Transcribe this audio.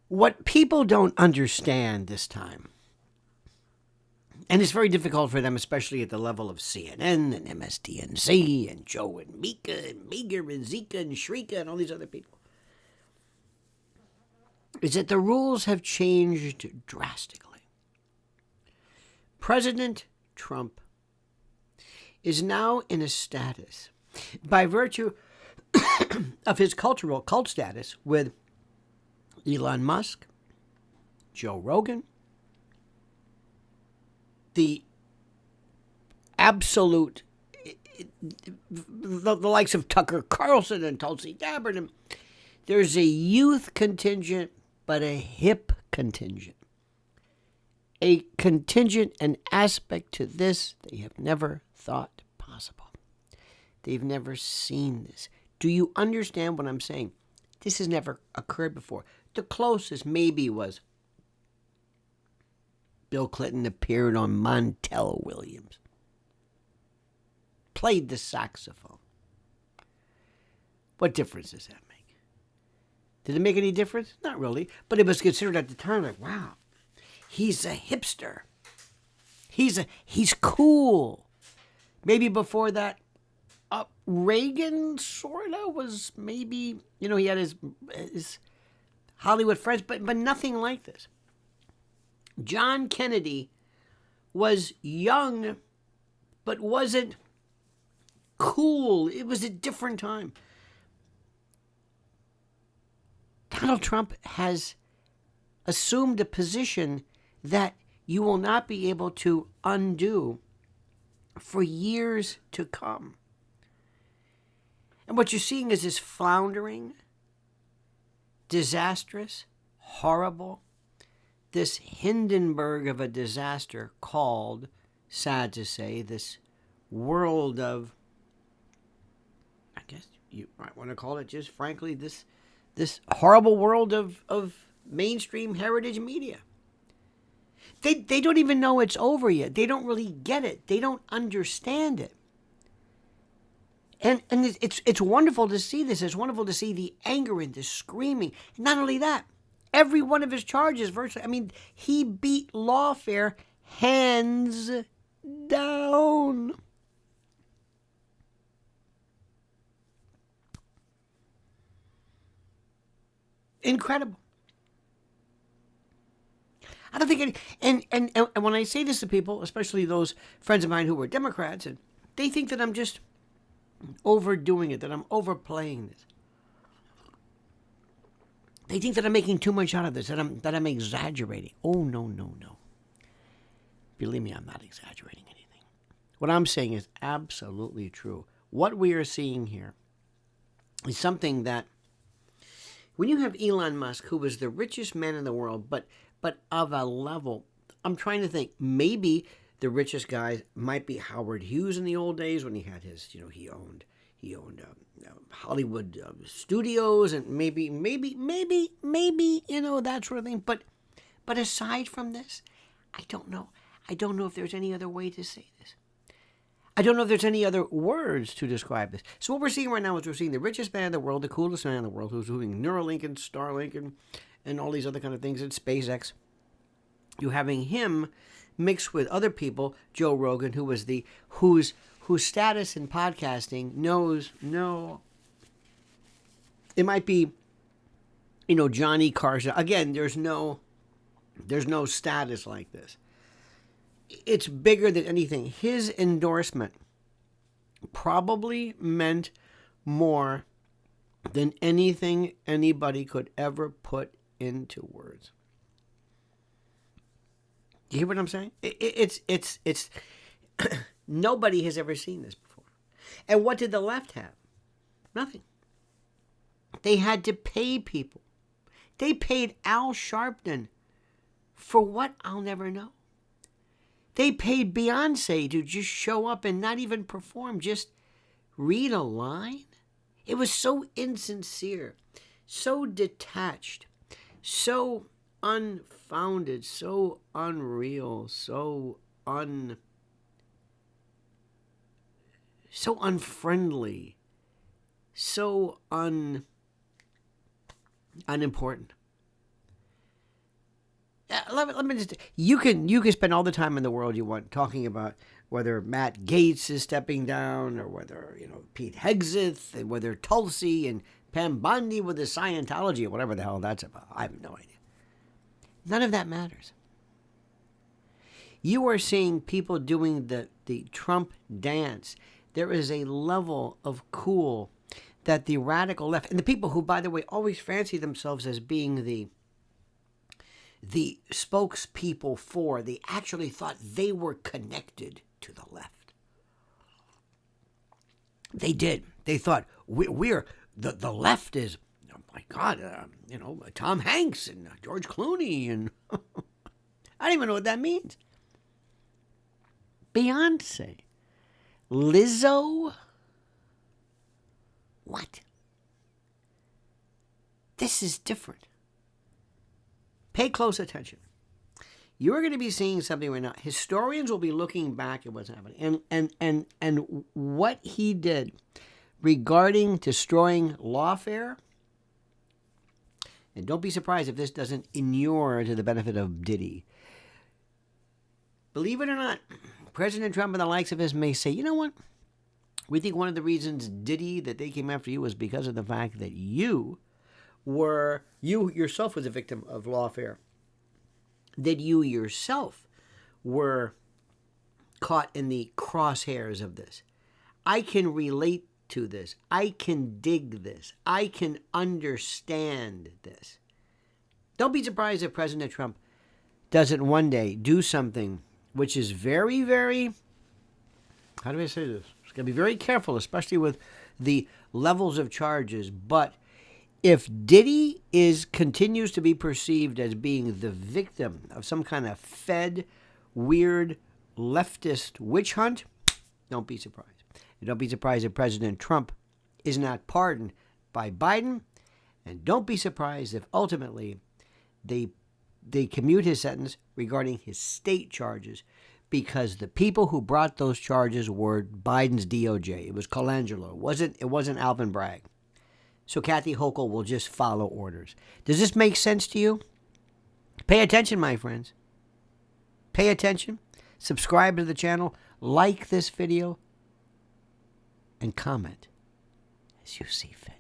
What people don't understand this time, and it's very difficult for them, especially at the level of CNN and MSDNC and Joe and Mika and Meager and Zika and Shrika and all these other people, is that the rules have changed drastically. President Trump is now in a status, by virtue of his cultural cult status with Elon Musk, Joe Rogan, the absolute, the likes of Tucker Carlson and Tulsi Gabbard. And there's a youth contingent, but a hip contingent. A contingent, an aspect to this they have never thought possible. They've never seen this. Do you understand what I'm saying? This has never occurred before. The closest maybe was Bill Clinton appeared on Montel Williams. Played the saxophone. What difference does that make? Did it make any difference? Not really. But it was considered at the time like, wow, he's a hipster. He's cool. Maybe before that, Reagan sort of was maybe, he had his Hollywood friends, but nothing like this. John Kennedy was young, but wasn't cool. It was a different time. Donald Trump has assumed a position that you will not be able to undo for years to come. And what you're seeing is this floundering, disastrous, horrible, this Hindenburg of a disaster called, sad to say, this world of, I guess you might want to call it just frankly, this horrible world of mainstream heritage media. They don't even know it's over yet. They don't really get it. They don't understand it. And it's wonderful to see this. It's wonderful to see the anger and the screaming. And not only that, every one of his charges virtually, he beat lawfare hands down. Incredible. I don't think and when I say this to people, especially those friends of mine who were Democrats, and they think that I'm just overdoing it, that I'm overplaying this. They think that I'm making too much out of this, that I'm exaggerating. Oh, no. Believe me, I'm not exaggerating anything. What I'm saying is absolutely true. What we are seeing here is something that, when you have Elon Musk, who was the richest man in the world, but of a level, I'm trying to think, maybe the richest guy might be Howard Hughes in the old days when he had his, he owned Hollywood studios, and maybe, that sort of thing. But aside from this, I don't know. I don't know if there's any other way to say this. I don't know if there's any other words to describe this. So what we're seeing right now is we're seeing the richest man in the world, the coolest man in the world, who's doing Neuralink and Starlink and all these other kind of things, and SpaceX. You're having him mixed with other people, Joe Rogan, whose status in podcasting knows no. It might be, Johnny Carson. Again, there's no status like this. It's bigger than anything. His endorsement probably meant more than anything anybody could ever put into words. You hear what I'm saying? It's nobody has ever seen this before. And what did the left have? Nothing. They had to pay people. They paid Al Sharpton for what? I'll never know. They paid Beyonce to just show up and not even perform, just read a line. It was so insincere, so detached, so unfounded, so unreal, so unfriendly, so unimportant. Let me just. You can spend all the time in the world you want talking about whether Matt Gaetz is stepping down or whether Pete Hegseth and whether Tulsi and Pam Bondi with the Scientology or whatever the hell that's about. I have no idea. None of that matters. You are seeing people doing the Trump dance. There is a level of cool that the radical left and the people who, by the way, always fancy themselves as being the spokespeople for, they actually thought they were connected to the left. They did. They thought we're the left is, oh my God, Tom Hanks and George Clooney and I don't even know what that means. Beyonce, Lizzo. What? This is different. Pay close attention. You're going to be seeing something right now. Historians will be looking back at what's happening and what he did regarding destroying lawfare. And don't be surprised if this doesn't inure to the benefit of Diddy. Believe it or not, President Trump and the likes of his may say, you know what? We think one of the reasons, Diddy, that they came after you was because of the fact that you yourself was a victim of lawfare. That you yourself were caught in the crosshairs of this. I can relate to this. I can dig this. I can understand this. Don't be surprised if President Trump doesn't one day do something which is very, very, how do I say this? It's going to be very careful, especially with the levels of charges. But if Diddy continues to be perceived as being the victim of some kind of fed, weird, leftist witch hunt, don't be surprised. And don't be surprised if President Trump is not pardoned by Biden. And don't be surprised if ultimately they commute his sentence regarding his state charges, because the people who brought those charges were Biden's DOJ. It was Colangelo. It wasn't Alvin Bragg. So Kathy Hochul will just follow orders. Does this make sense to you? Pay attention, my friends. Pay attention. Subscribe to the channel. Like this video. And comment as you see fit.